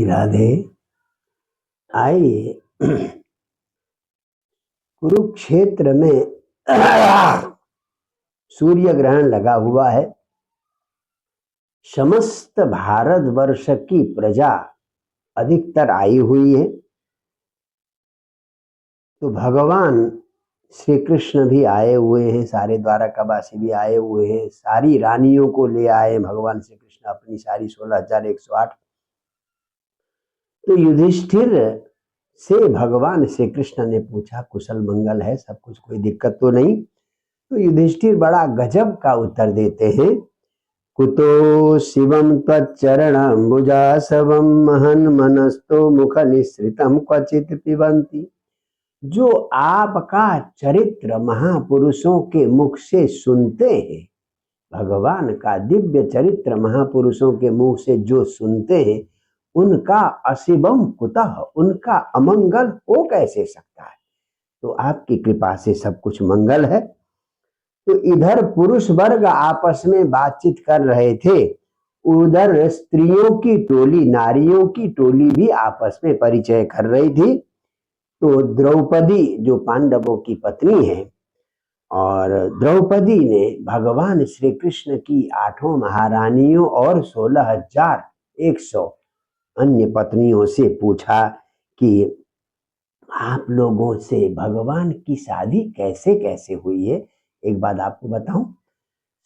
राधे। आइए, कुरुक्षेत्र में सूर्य ग्रहण लगा हुआ है। समस्त भारतवर्ष की प्रजा अधिकतर आई हुई है। तो भगवान श्री कृष्ण भी आए हुए हैं, सारे द्वारकावासी भी आए हुए हैं, सारी रानियों को ले आए भगवान श्री कृष्ण, अपनी सारी 16,108। तो युधिष्ठिर से भगवान श्री कृष्ण ने पूछा कुशल मंगल है, सब कुछ, कोई दिक्कत तो नहीं। तो युधिष्ठिर बड़ा गजब का उत्तर देते हैं, कुतो शिवम त्वच्चरणम्बुजासवं महन् मनस्तो मुख निःसृतं क्वचित् पिबन्ति। जो आपका चरित्र महापुरुषों के मुख से सुनते हैं, भगवान का दिव्य चरित्र महापुरुषों के मुख से जो सुनते हैं, उनका अशिवम कुतः, उनका अमंगल हो कैसे सकता है। तो आपकी कृपा से सब कुछ मंगल है। तो इधर पुरुष वर्ग आपस में बातचीत कर रहे थे, उधर स्त्रियों की टोली, नारियों की टोली भी आपस में परिचय कर रही थी। तो द्रौपदी जो पांडवों की पत्नी है, और द्रौपदी ने भगवान श्री कृष्ण की 8 महारानियों और 16,100 अन्य पत्नियों से पूछा कि आप लोगों से भगवान की शादी कैसे कैसे हुई है। एक बात आपको बताऊं,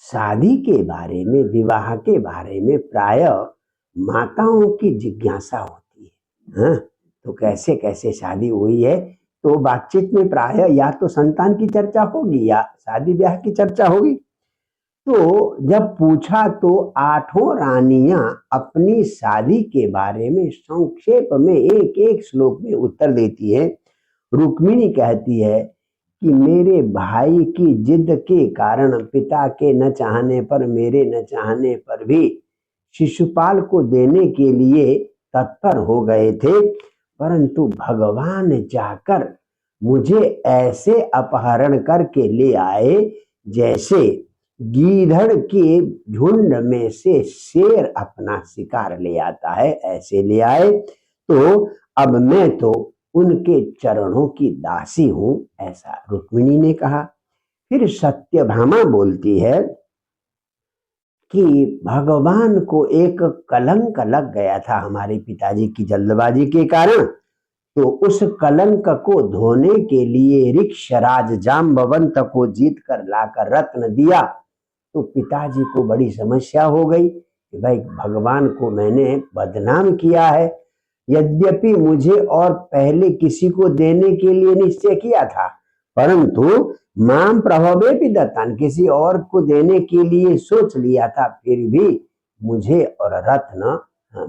शादी के बारे में, विवाह के बारे में प्राय माताओं की जिज्ञासा होती है। हाँ, तो कैसे कैसे शादी हुई है, तो बातचीत में प्राय या तो संतान की चर्चा होगी या शादी ब्याह की चर्चा होगी। तो जब पूछा तो 8 रानियां अपनी शादी के बारे में संक्षेप में एक एक श्लोक में उत्तर देती है। रुक्मिणी कहती है कि मेरे भाई की जिद के कारण, पिता के न चाहने पर, मेरे न चाहने पर भी शिशुपाल को देने के लिए तत्पर हो गए थे, परंतु भगवान जाकर मुझे ऐसे अपहरण करके ले आए जैसे गीदड़ के झुंड में से शेर अपना शिकार ले आता है, ऐसे ले आए। तो अब मैं तो उनके चरणों की दासी हूं, ऐसा रुक्मिणी ने कहा। फिर सत्यभामा बोलती है कि भगवान को एक कलंक लग गया था हमारे पिताजी की जल्दबाजी के कारण। तो उस कलंक को धोने के लिए ऋक्षराज जाम्बवंत को जीत कर लाकर रत्न दिया। तो पिताजी को बड़ी समस्या हो गई कि भाई भगवान को मैंने बदनाम किया है, यद्यपि मुझे और पहले किसी को देने के लिए निश्चय किया था, परंतु माम प्रभवे भी दत्तान, किसी और को देने के लिए सोच लिया था, फिर भी मुझे और रत्न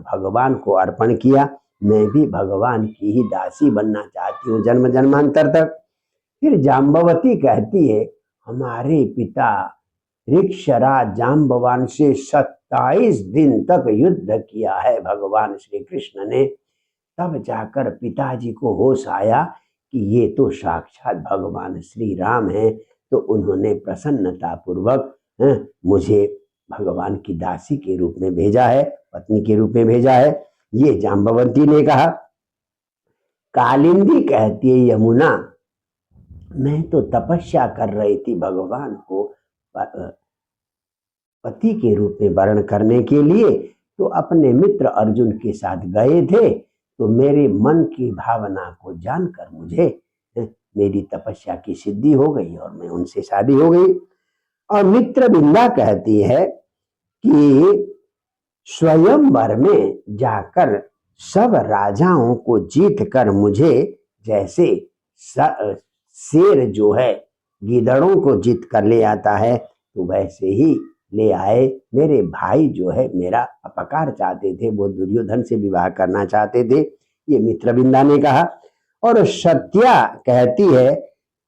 भगवान को अर्पण किया। मैं भी भगवान की ही दासी बनना चाहती हूँ जन्म जन्मांतर तक। फिर जाम्बवती कहती है, हमारे पिता ऋक्षराज जाम्बवान से 27 दिन तक युद्ध किया है भगवान श्री कृष्ण ने, तब जाकर पिताजी को होश आया कि ये तो साक्षात भगवान श्री राम हैं। तो उन्होंने प्रसन्नता पूर्वक मुझे भगवान की दासी के रूप में भेजा है, पत्नी के रूप में भेजा है, ये जाम्बवती ने कहा। कालिंदी कहती है, यमुना, मैं तो तपस्या कर रही थी भगवान को पति के रूप में वर्ण करने के लिए, तो अपने मित्र अर्जुन के साथ गए थे। तो मेरे मन की भावना को जानकर मुझे मेरी तपस्या की सिद्धि हो गई और मैं उनसे शादी हो गई। और मित्रविंदा कहती है कि स्वयंवर में जाकर सब राजाओं को जीत कर मुझे, जैसे शेर जो है गीदड़ों को जीत कर ले आता है, तो वैसे ही ले आए। मेरे भाई जो है मेरा अपकार चाहते थे, वो दुर्योधन से विवाह करना चाहते थे, ये मित्रविंदा ने कहा। और सत्या कहती है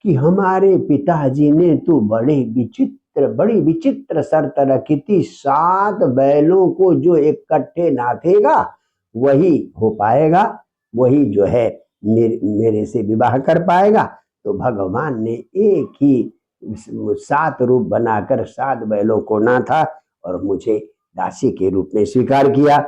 कि हमारे पिताजी ने तो बड़ी विचित्र शर्त रखी थी, 7 बैलों को जो इकट्ठे नाथेगा वही हो पाएगा, वही जो है मेरे से विवाह कर पाएगा। तो भगवान ने एक ही 7 रूप बनाकर 7 बैलों को नाथा और मुझे दासी के रूप में स्वीकार किया।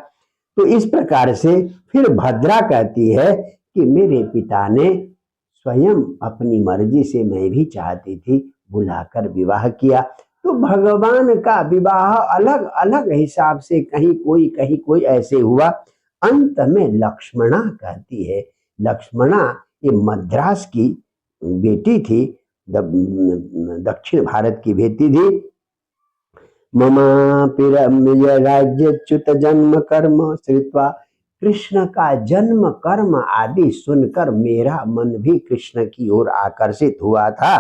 तो इस प्रकार से फिर भद्रा कहती है कि मेरे पिता ने स्वयं अपनी मर्जी से, मैं भी चाहती थी, बुलाकर विवाह किया। तो भगवान का विवाह अलग अलग हिसाब से कहीं कोई ऐसे हुआ। अंत में लक्ष्मणा कहती है, लक्ष्मणा ये मद्रास की बेटी थी, दक्षिण भारत की बेटी थी। ममापि रम्य राज्यच्युत जन्म कर्म श्रुत्वा, कृष्ण का जन्म कर्म आदि सुनकर मेरा मन भी कृष्ण की ओर आकर्षित हुआ था।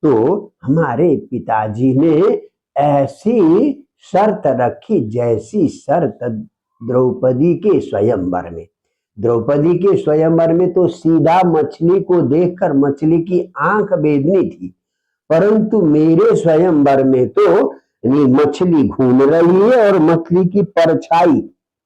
तो हमारे पिताजी ने ऐसी शर्त रखी जैसी शर्त द्रौपदी के स्वयंवर में। द्रौपदी के स्वयंवर में तो सीधा मछली को देखकर मछली की आंख बेधनी थी, परंतु मेरे स्वयंवर में तो मछली घूम रही है और मछली की परछाई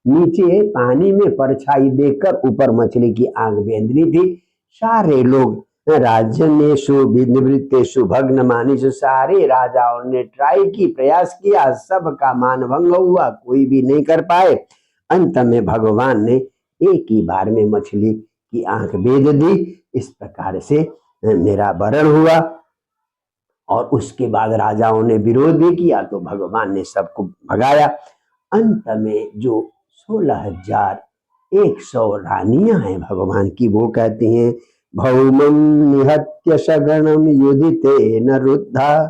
नीचे पानी में परछाई देखकर ऊपर मछली की आंख बेंधनी थी। सारे लोग राजनेशु निवृत्तेषु भग्नमानेषु, सारे राजाओं ने ट्राई की, प्रयास किया, सबका मान भंग हुआ, कोई भी नहीं कर पाए। अंत में भगवान ने एक ही बार में मछली की आंख बेध दी। इस प्रकार से मेरा वरण हुआ और उसके बाद राजाओं ने विरोध भी किया तो भगवान ने सबको भगाया। अंत में जो 16,100 रानियां हैं भगवान की, वो कहती हैं भौमं निहत्य सगणं युधितेन रुद्धा,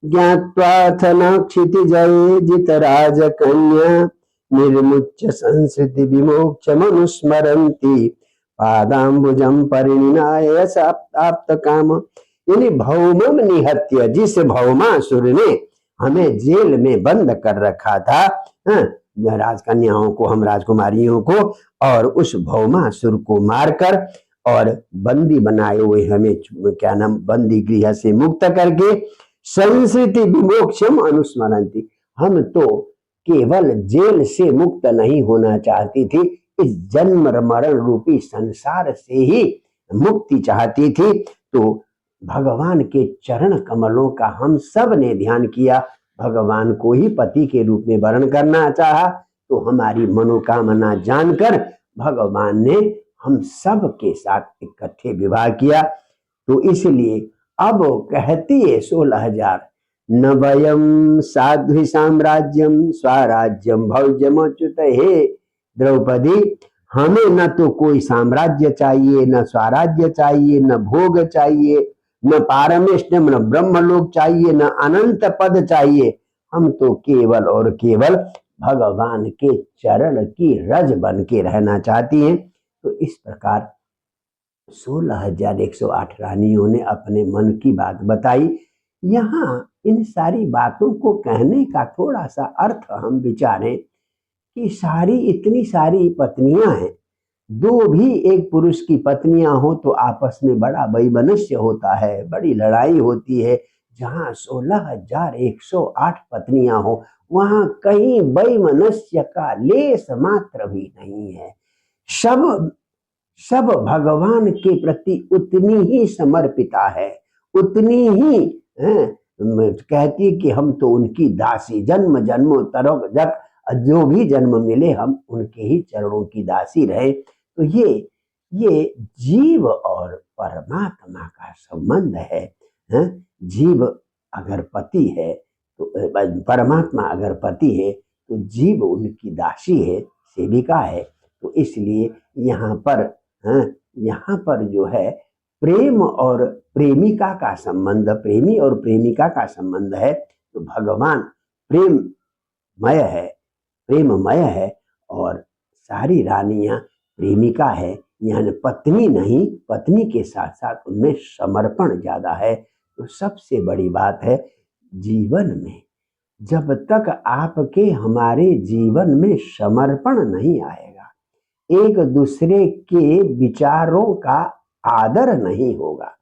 ज्ञात्वाथ न क्षितिजये जितराजकन्या, निर्मुच्य संसृति विमोक्ष मनुस्मरन्ति, पादाम्बुजं परिणिनाय साप्त काम। यानी भौमम निहत्य, जिस भौमासुर ने हमें जेल में बंद कर रखा था, राजकन्याओं को, हम राजकुमारियों को, और उस भौमासुर को मारकर और बंदी बनाए हुए हमें क्या नाम बंदी गृह से मुक्त करके, संसृति विमोक्षम अनुस्मरन्ति, हम तो केवल जेल से मुक्त नहीं होना चाहती थी, इस जन्म मरण रूपी संसार से ही मुक्ति चाहती थी। तो भगवान के चरण कमलों का हम सब ने ध्यान किया, भगवान को ही पति के रूप में वर्ण करना चाहा। तो हमारी मनोकामना जानकर भगवान ने हम सब के साथ इकट्ठे विवाह किया। तो इसलिए अब कहती है 16,000, न वयम साध्वी साम्राज्यम स्वराज्यम भौजमच्युत, हे द्रौपदी, हमें न तो कोई साम्राज्य चाहिए, न स्वराज्य चाहिए, न भोग चाहिए, न पारमेष्टम, न ब्रह्मलोक चाहिए, न अनंत पद चाहिए, हम तो केवल और केवल भगवान के चरण की रज बन के रहना चाहती हैं। तो इस प्रकार 16,108 रानियों ने अपने मन की बात बताई। यहाँ इन सारी बातों को कहने का थोड़ा सा अर्थ हम विचारें कि सारी इतनी सारी पत्नियां हैं, दो भी एक पुरुष की पत्नियां हो तो आपस में बड़ा वैमनस्य होता है, बड़ी लड़ाई होती है। जहाँ 16,108 पत्नियां हो वहां कहीं वैमनस्य का लेस मात्र भी नहीं है। सब भगवान के प्रति उतनी ही समर्पिता है, उतनी ही कहती कि हम तो उनकी दासी, जन्म जन्मों तक जो भी जन्म मिले हम उनके ही चरणों की दासी रहे। तो ये जीव और परमात्मा का संबंध है। जीव अगर पति है तो परमात्मा अगर पति है तो जीव उनकी दासी है, सेविका है। तो इसलिए यहाँ पर जो है प्रेम और प्रेमिका का संबंध, प्रेमी और प्रेमिका का संबंध है। तो भगवान प्रेममय है और सारी रानियां प्रेमिका है, यानी पत्नी नहीं, पत्नी के साथ साथ उनमें समर्पण ज्यादा है। तो सबसे बड़ी बात है जीवन में, जब तक आपके हमारे जीवन में समर्पण नहीं आएगा, एक दूसरे के विचारों का आदर नहीं होगा।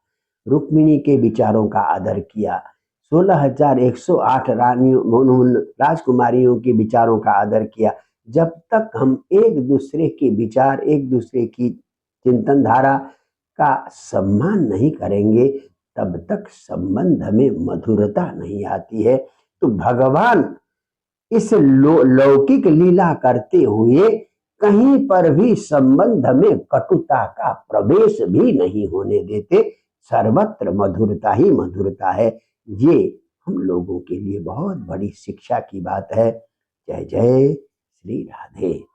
रुक्मिणी के विचारों का आदर किया, 16,108 राजकुमारियों के विचारों का आदर किया। जब तक हम एक दूसरे के विचार, एक दूसरे की चिंतन धारा का सम्मान नहीं करेंगे, तब तक संबंध में मधुरता नहीं आती है। तो भगवान इस लौकिक लीला करते हुए कहीं पर भी संबंध में कटुता का प्रवेश भी नहीं होने देते। सर्वत्र मधुरता ही मधुरता है। ये हम लोगों के लिए बहुत बड़ी शिक्षा की बात है। जय जय श्री राधे।